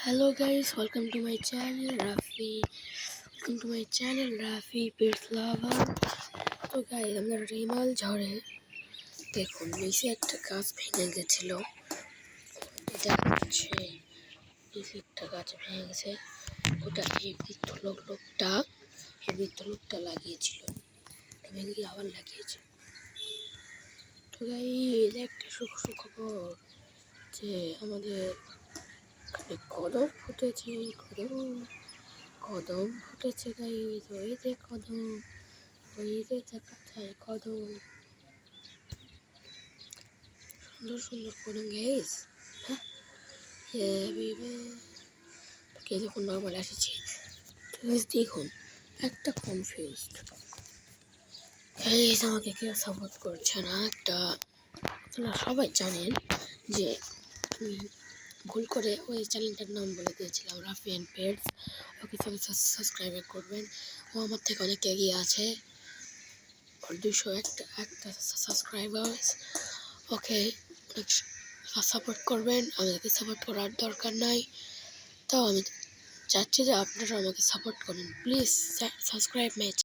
Hello guys, welcome to my channel Rafi. Welcome to my channel Rafi Pets Lover. তো guys আমরা Remal ঝড়ে দেখুন নিচে একটা গাছ ভেঙে গেছিল। এটা হচ্ছে নিচে একটা গাছ ভেঙে গেছে, ওটা এই বৃদ্ধ লোকটা লাগিয়েছিল, ভেঙে গিয়ে আবার লাগিয়েছে। তো গাইস একটা সুখবর যে আমাদের কদম ফুটেছে, কদম ফুটেছে গাইস, ওই যে কদম, ওই যে দেখা যায় কদম, সুন্দর সুন্দর কদম গাইস। কে যখন নর্মাল এসেছে গাইস দেখুন একটা কনফিউজড গাইস, আমাকে কেউ সাপোর্ট করছে না। আপনারা সবাই জানেন যে আমি ভুল করে ওই চ্যানেলটার নাম বলে দিয়েছিলাম রাফি অ্যান্ড পেটস। ওকে সবাই সাবস্ক্রাইব করবেন, ও আমার থেকে অনেক এগিয়ে আছে, ওর 201টা সাবস্ক্রাইবার্স। ওকে অনেক সাপোর্ট করবেন, আমাদেরকে সাপোর্ট করার দরকার নাই, তাও আমি চাচ্ছি যে আপনারা আমাকে সাপোর্ট করুন। Please subscribe my